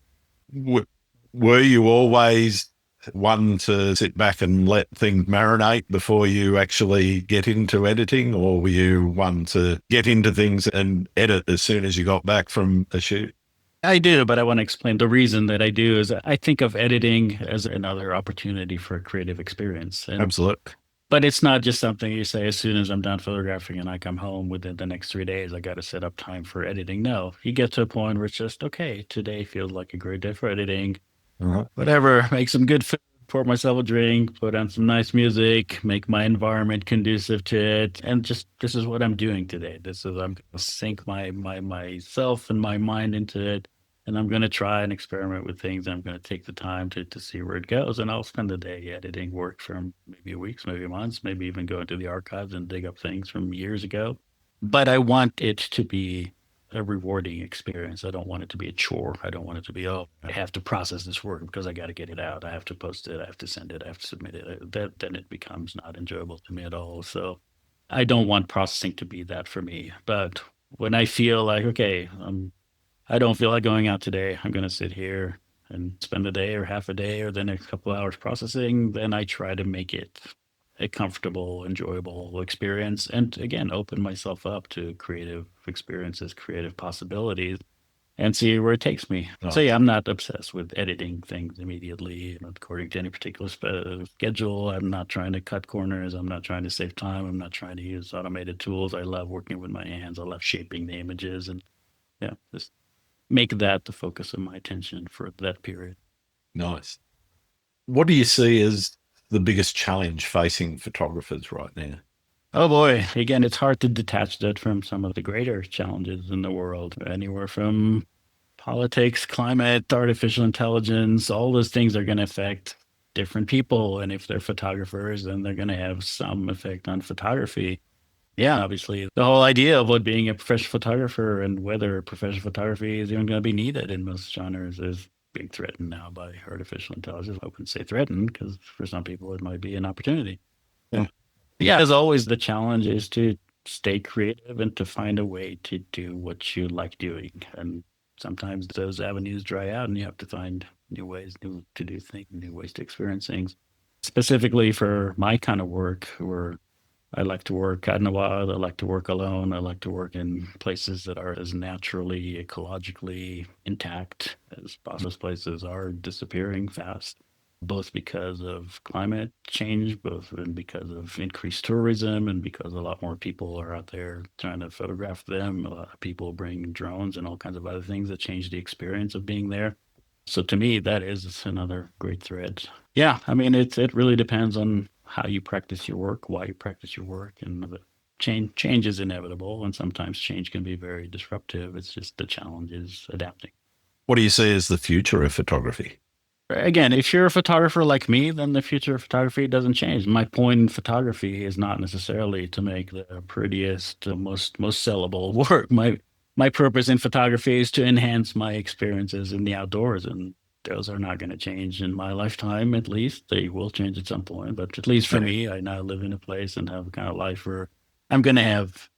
Were you always one to sit back and let things marinate before you actually get into editing, or were you one to get into things and edit as soon as you got back from a shoot? I do, but I want to explain the reason that I do is I think of editing as another opportunity for a creative experience. And Absolutely. but it's not just something you say as soon as I'm done photographing and I come home within the next 3 days, I got to set up time for editing. No, you get to a point where it's just, okay, today feels like a great day for editing. Uh-huh. Whatever, make some good food, pour myself a drink, put on some nice music, make my environment conducive to it. And just this is what I'm doing today. This is I'm gonna sink my myself and my mind into it. And I'm gonna try and experiment with things. I'm gonna take the time to see where it goes. And I'll spend the day editing work from maybe weeks, maybe months, maybe even go into the archives and dig up things from years ago. But I want it to be a rewarding experience. I don't want it to be a chore. I don't want it to be, oh, I have to process this work because I got to get it out. I have to post it. I have to send it. I have to submit it. That then it becomes not enjoyable to me at all. So I don't want processing to be that for me. But when I feel like, okay, I don't feel like going out today, I'm going to sit here and spend a day or half a day or the next couple of hours processing, then I try to make it a comfortable, enjoyable experience. And again, open myself up to creative experiences, creative possibilities, and see where it takes me. So, Nice. yeah, I'm not obsessed with editing things immediately according to any particular schedule. I'm not trying to cut corners. I'm not trying to save time. I'm not trying to use automated tools. I love working with my hands. I love shaping the images and, yeah, just make that the focus of my attention for that period. Nice. What do you see as the biggest challenge facing photographers right now? Oh boy, again, it's hard to detach that from some of the greater challenges in the world, anywhere from politics, climate, artificial intelligence, all those things are going to affect different people. And if they're photographers, then they're going to have some effect on photography. Yeah, obviously, the whole idea of what being a professional photographer and whether professional photography is even going to be needed in most genres is being threatened now by artificial intelligence. I wouldn't say threatened because for some people it might be an opportunity. Yeah. Yeah, as always, the challenge is to stay creative and to find a way to do what you like doing. And sometimes those avenues dry out and you have to find new ways to do things, new ways to experience things. Specifically for my kind of work, where I like to work out in the wild. I like to work alone. I like to work in places that are as naturally, ecologically intact as possible. Those places are disappearing fast, both because of climate change, both and because of increased tourism, and because a lot more people are out there trying to photograph them. A lot of people bring drones and all kinds of other things that change the experience of being there. So to me, that is another great thread. Yeah, I mean, it really depends on how you practice your work, why you practice your work, and the change is inevitable, and sometimes change can be very disruptive. It's just the challenge is adapting. What do you see as the future of photography? Again, if you're a photographer like me, then the future of photography doesn't change. My point in photography is not necessarily to make the prettiest, most sellable work. My purpose in photography is to enhance my experiences in the outdoors, and those are not going to change in my lifetime. At least they will change at some point, but at least for me, I now live in a place and have a kind of life where I'm going to have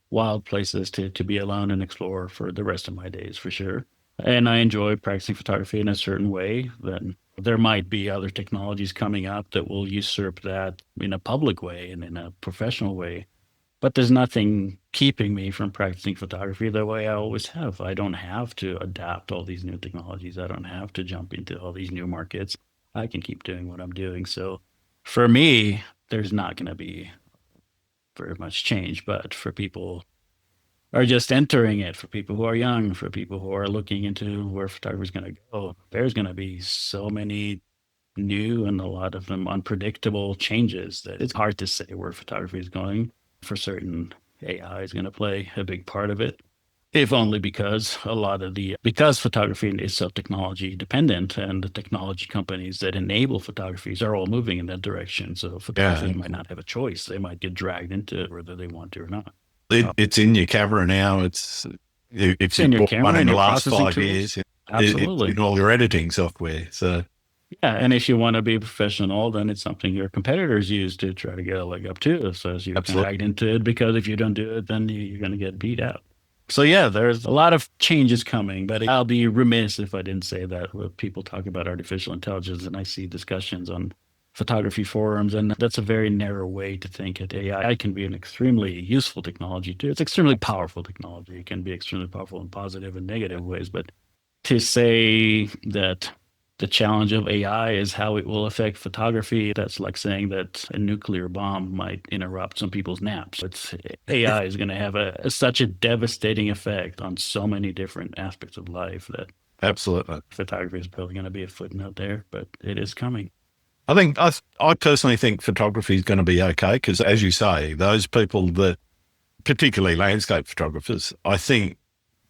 wild places to be alone and explore for the rest of my days, for sure. And I enjoy practicing photography in a certain way. Then there might be other technologies coming up that will usurp that in a public way and in a professional way. But there's nothing keeping me from practicing photography the way I always have. I don't have to adapt all these new technologies. I don't have to jump into all these new markets. I can keep doing what I'm doing. So for me, there's not going to be very much change. But for people are just entering it, for people who are young, for people who are looking into where photography is going to go, there's going to be so many new and a lot of them unpredictable changes that it's hard to say where photography is going. For certain, AI is going to play a big part of it. If only because because photography is so technology dependent and the technology companies that enable photographies are all moving in that direction. So Yeah. photographers might not have a choice. They might get dragged into it whether they want to or not. It's in your camera now. If It's you in your bought one camera in and the your last processing 5 years, tools. it's Absolutely. in all your editing software. So Yeah. And if you want to be professional, then it's something your competitors use to try to get a leg up too. So as you're absolutely. dragged into it, because if you don't do it, then you're going to get beat out. So yeah, there's a lot of changes coming, but I'll be remiss if I didn't say that when people talk about artificial intelligence and I see discussions on photography forums, and that's a very narrow way to think it. AI can be an extremely useful technology too. It's extremely powerful technology. It can be extremely powerful in positive and negative ways, but to say that the challenge of AI is how it will affect photography, that's like saying that a nuclear bomb might interrupt some people's naps. It's AI is going to have such a devastating effect on so many different aspects of life that Absolutely. photography is probably going to be a footnote there, but it is coming. I personally think photography is going to be okay because, as you say, those people that, particularly landscape photographers, I think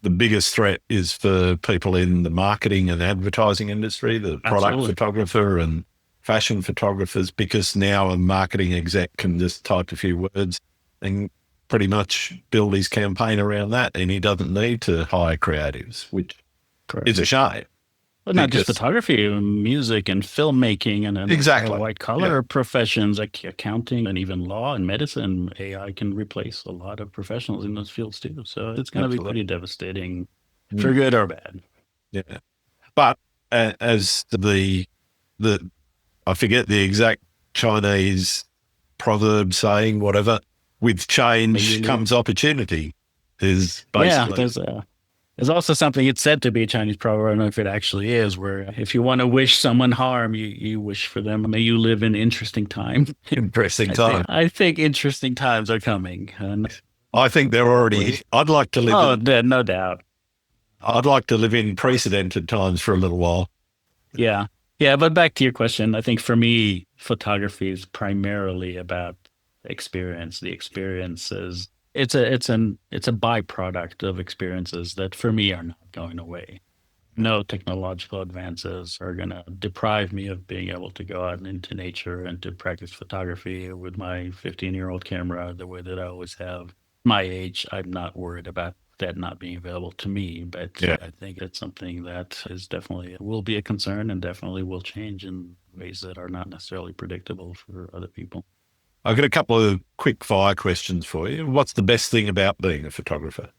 the biggest threat is for people in the marketing and advertising industry, the product Absolutely. photographer and fashion photographers, because now a marketing exec can just type a few words and pretty much build his campaign around that, and he doesn't need to hire creatives, which is Correct. a shame But not just because photography, music and filmmaking and exactly, white yeah, collar professions like accounting and even law and medicine. AI can replace a lot of professionals in those fields too. So it's going to be absolutely, pretty devastating mm, for good or bad. yeah. But as the I forget the exact Chinese proverb saying, whatever, with change Maybe, comes opportunity, is yeah, basically. there's also something it's said to be a Chinese proverb. I don't know if it actually is, where if you want to wish someone harm, you wish for them. May you live in interesting time. Interesting time. I think interesting times are coming. And I think they're already. hopefully, oh, no doubt. I'd like to live in precedented times for a little while. Yeah. Yeah. But back to your question, I think for me, photography is primarily about experience. The experiences. It's a byproduct of experiences that for me are not going away. No technological advances are going to deprive me of being able to go out into nature and to practice photography with my 15-year-old camera the way that I always have. My age, I'm not worried about that not being available to me, but Yeah. I think it's something that is definitely will be a concern and definitely will change in ways that are not necessarily predictable for other people. I've got a couple of quick fire questions for you. What's the best thing about being a photographer?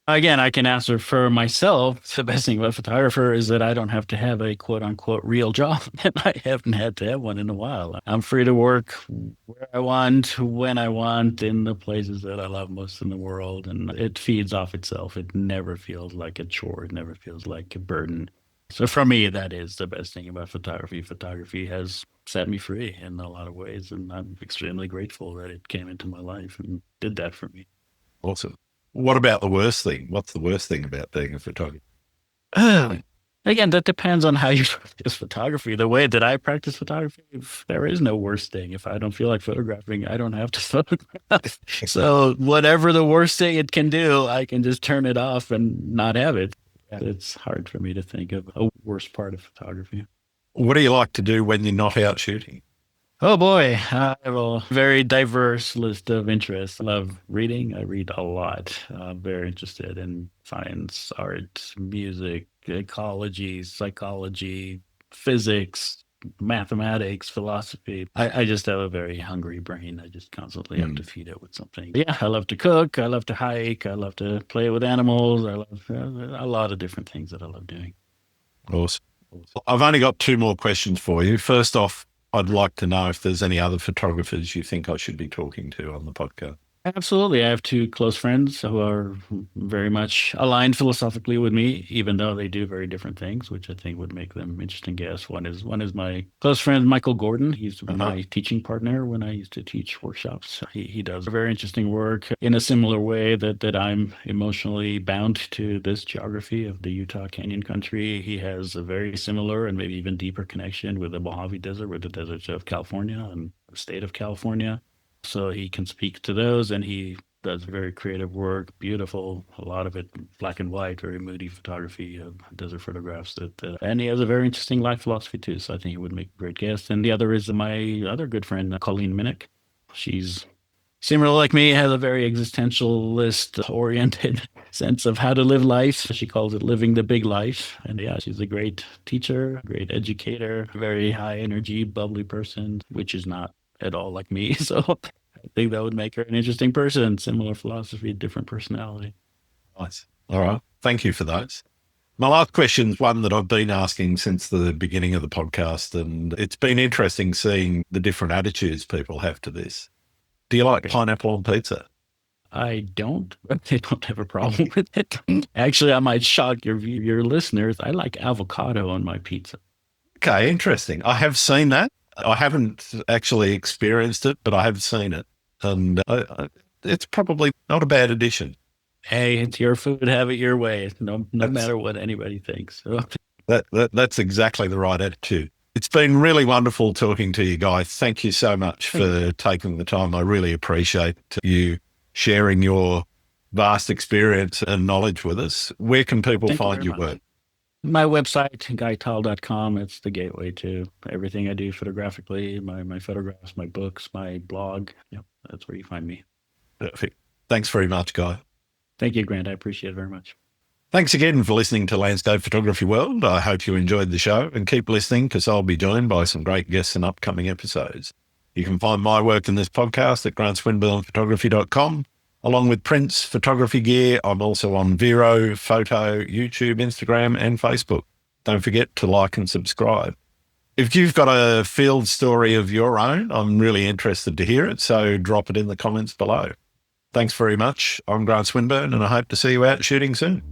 Again, I can answer for myself. The best thing about a photographer is that I don't have to have a quote unquote real job. And I haven't had to have one in a while. I'm free to work where I want, when I want, in the places that I love most in the world. And it feeds off itself. It never feels like a chore. It never feels like a burden. So for me, that is the best thing about photography. Photography has set me free in a lot of ways. And I'm extremely grateful that it came into my life and did that for me. Awesome. What about the worst thing? What's the worst thing about being a photographer? Uh, Again, that depends on how you practice photography. The way that I practice photography, if there is no worst thing. If I don't feel like photographing, I don't have to photograph. So whatever the worst thing it can do, I can just turn it off and not have it. It's hard for me to think of a worst part of photography. What do you like to do when you're not out shooting? Oh boy, I have a very diverse list of interests. I love reading. I read a lot. I'm very interested in science, art, music, ecology, psychology, physics, mathematics, philosophy. I just have a very hungry brain. I just constantly have to Mm, feed it with something. Yeah, I love to cook. I love to hike. I love to play with animals. I love a lot of different things that I love doing. awesome. I've only got two more questions for you. First off, I'd like to know if there's any other photographers you think I should be talking to on the podcast. Absolutely. I have two close friends who are very much aligned philosophically with me, even though they do very different things, which I think would make them interesting guests. One is my close friend Michael Gordon. He's Uh-huh. my teaching partner when I used to teach workshops. He does very interesting work in a similar way that I'm emotionally bound to this geography of the Utah Canyon country. He has a very similar and maybe even deeper connection with the Mojave Desert, with the deserts of California and the state of California, so he can speak to those, and he does very creative work, beautiful, a lot of it black and white, very moody photography of desert photographs. And he has a very interesting life philosophy too. So I think he would make a great guest. And the other is my other good friend, Colleen Minnick. She's similar like me, has a very existentialist oriented sense of how to live life. She calls it living the big life. And yeah, she's a great teacher, great educator, very high energy, bubbly person, which is not at all like me. So I think that would make her an interesting person. Similar philosophy, different personality. Nice. All right. Thank you for those. My last question is one that I've been asking since the beginning of the podcast, and it's been interesting seeing the different attitudes people have to this. Do you like Okay. pineapple on pizza? I don't. I don't have a problem with it. Actually, I might shock your listeners. I like avocado on my pizza. Okay, interesting. I have seen that. I haven't actually experienced it, but I have seen it. And it's probably not a bad addition. Hey, it's your food. Have it your way. No That's matter what anybody thinks. So, that's exactly the right attitude. It's been really wonderful talking to you, Guy. Thank you so much thank you. for taking the time. I really appreciate you sharing your vast experience and knowledge with us. Where can people Thank you find very your much. work? My website, guytal.com, it's the gateway to everything I do photographically, my photographs, my books, my blog. Yep, that's where you find me. Perfect. Thanks very much, Guy. Thank you, Grant. I appreciate it very much. Thanks again for listening to Landscape Photography World. I hope you enjoyed the show and keep listening because I'll be joined by some great guests in upcoming episodes. You can find my work in this podcast at grantswinburnephotography.com, along with prints, photography gear. I'm also on Vero, Photo, YouTube, Instagram, and Facebook. Don't forget to like and subscribe. If you've got a field story of your own, I'm really interested to hear it, so drop it in the comments below. Thanks very much. I'm Grant Swinburne, and I hope to see you out shooting soon.